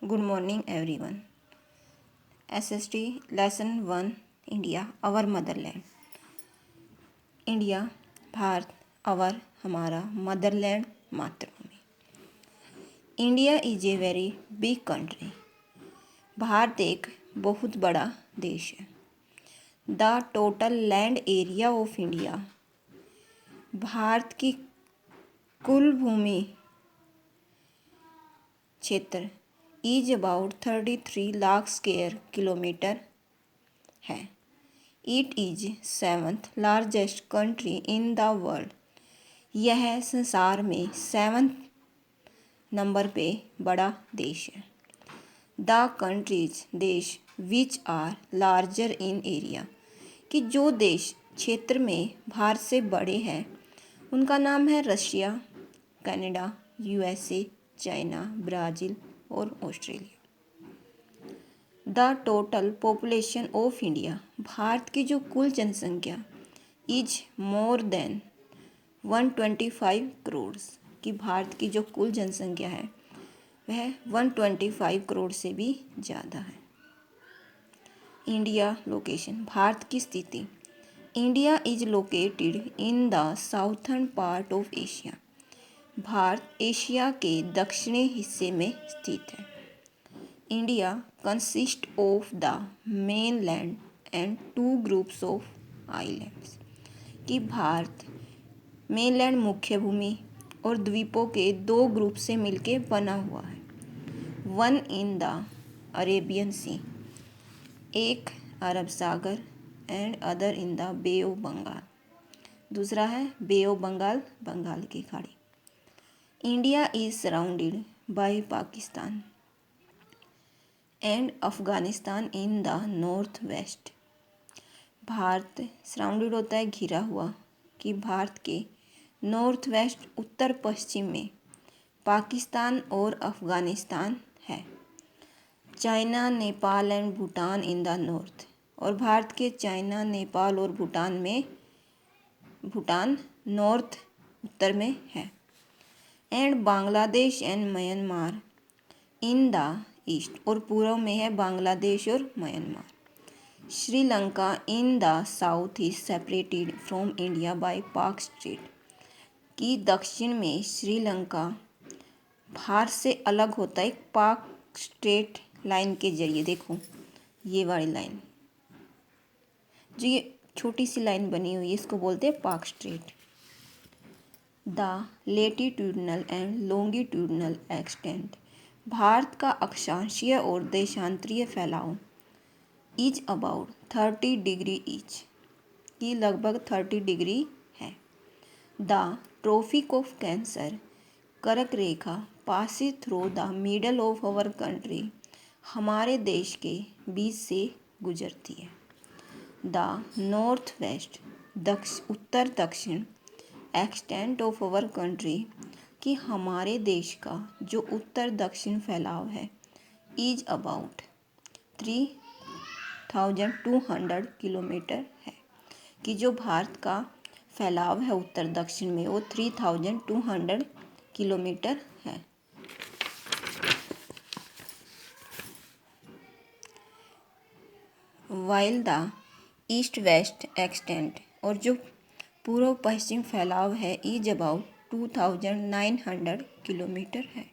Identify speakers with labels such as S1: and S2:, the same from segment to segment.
S1: Good morning everyone. SST Lesson 1 India Our Motherland. India Bharat our हमारा motherland मातृभूमि. India is a very big country. Bharat एक बहुत बड़ा देश है. The total land area of India Bharat की कुल भूमि क्षेत्र is about 33 lakh square kilometre है. It is 7th largest country in the world. यह संसार में 7th नंबर पे बड़ा देश है. द कंट्रीज देश which are larger in area कि जो देश क्षेत्र में भारत से बड़े हैं उनका नाम है Russia, Canada, USA, China, Brazil और Australia. The total population of India Bharat की जो कुल जनसंख्या इज मोर देन 125 करोड़ कि भारत की जो कुल जनसंख्या है वह 125 करोड़ से भी ज़्यादा है. इंडिया लोकेशन भारत की स्थिति. India is located in the southern part of Asia. Bharat Asia के दक्षिणी हिस्से में स्थित है. India consist of the mainland and 2 groups of islands कि भारत मेनलैंड मुख्य भूमि और द्वीपों के 2 ग्रुप से मिलके बना हुआ है. One in the Arabian sea एक अरब सागर and other in the bay of Bengal. दूसरा है बे ऑफ बंगाल, बंगाल की खाड़ी. India is surrounded by Pakistan and Afghanistan in the north west. Bharat surrounded होता है घिरा हुआ कि भारत के नॉर्थ वेस्ट उत्तर पश्चिम में पाकिस्तान और अफगानिस्तान है. China, Nepal and Bhutan in the north और भारत के चाइना, नेपाल और भूटान में भूटान नॉर्थ उत्तर में है. And Bangladesh and Myanmar in the east और पूर्व में है बांग्लादेश और Myanmar. Sri Lanka in the south is separated from India by पाक स्ट्रेट कि दक्षिण में श्रीलंका भारत से अलग होता है पाक स्ट्रेट लाइन के जरिए. देखो ये वाली लाइन जो ये छोटी सी लाइन बनी हुई है इसको बोलते हैं पाक strait. The latitudinal and longitudinal extent Bharat का अक्षांशीय और देशांतरीय फैलाव इज अबाउट 30 डिग्री ईच की लगभग 30 डिग्री है. द ट्रॉपिक ऑफ कैंसर कर्क रेखा passes through the middle of our country हमारे देश के बीच से गुजरती है. द नॉर्थ वेस्ट उत्तर दक्षिण एक्सटेंट ऑफ आवर कंट्री कि हमारे देश का जो उत्तर दक्षिण फैलाव है इज अबाउट 3200 किलोमीटर है कि जो भारत का फैलाव है उत्तर दक्षिण में वो 3200 किलोमीटर है. While the east west extent और जो पूर्व पश्चिम फैलाव है इज अबाउट 2900 किलोमीटर है.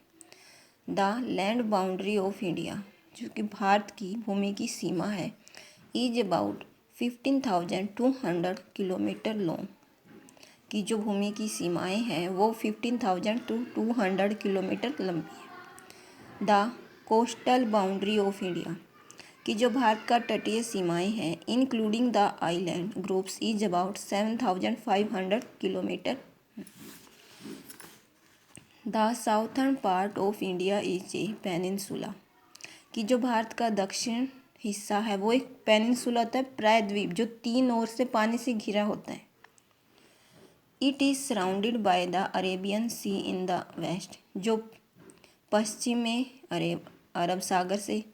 S1: The land boundary of India जो कि भारत की भूमि की सीमा है इज अबाउट 15,200 किलोमीटर लॉन्ग की जो भूमि की सीमाएं हैं वो 15,200 किलोमीटर लंबी है. The coastal boundary of India कि जो भारत का तटीय सीमाएं हैं including the island groups is about 7,500 kilometre. The southern part of India is A peninsula कि जो भारत का दक्षिण हिस्सा है वो एक पेनिनसुला होता है प्रायद्वीप जो 3 ओर से पानी से घिरा होता है. It is surrounded by the Arabian sea in the west जो पश्चिम में अरब सागर से.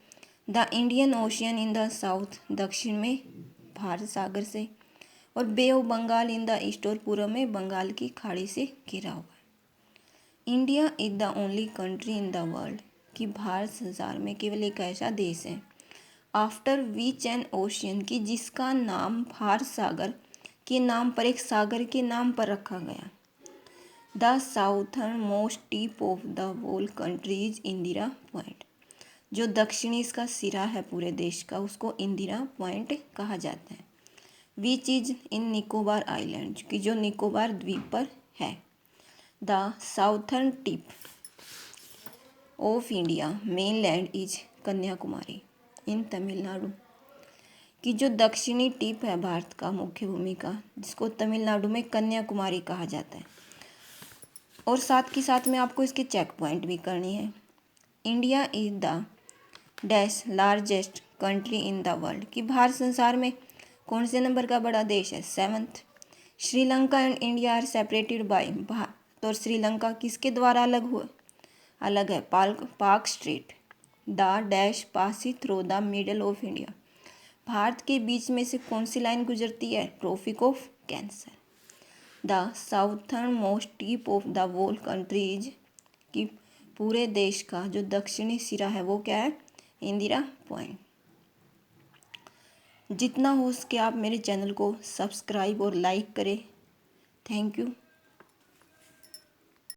S1: The Indian ocean in the south दक्षिण में भारत सागर से और bay of Bengal in the east और पूर्व में बंगाल की खाड़ी से घिरा हुआ है. India is the only country in the world कि भारत संसार में केवल एक ऐसा देश है आफ्टर विच एन ओशियन कि जिसका नाम भारत सागर के नाम पर, एक सागर के नाम पर रखा गया। The southern most tip of the whole country is Indira point. जो दक्षिणी इसका सिरा है पूरे देश का, उसको इंदिरा पॉइंट कहा जाता है। Which is in Nicobar island कि जो निकोबार द्वीप पर है। The southern tip of India mainland is Kanyakumari in Tamil Nadu कि जो दक्षिणी टिप है भारत का मुख्य भूमि का, जिसको तमिलनाडु में कन्याकुमारी कहा जाता है। और साथ के साथ में आपको इसके चेक पॉइंट भी करनी है। India is the dash largest country in the world कि भारत संसार में कौन से नंबर का बड़ा देश है, 7th। Sri Lanka and India are separated by, Bharat और श्रीलंका किसके द्वारा अलग है, Palk strait. The dash passes through the middle of India Bharat के बीच में से कौन सी लाइन गुजरती है, tropic of cancer. The southern most tip of the whole country is कि पूरे देश का जो दक्षिणी सिरा है वो क्या है, इंदिरा पॉइंट। जितना हो सके आप मेरे चैनल को सब्सक्राइब और लाइक करें। Thank you.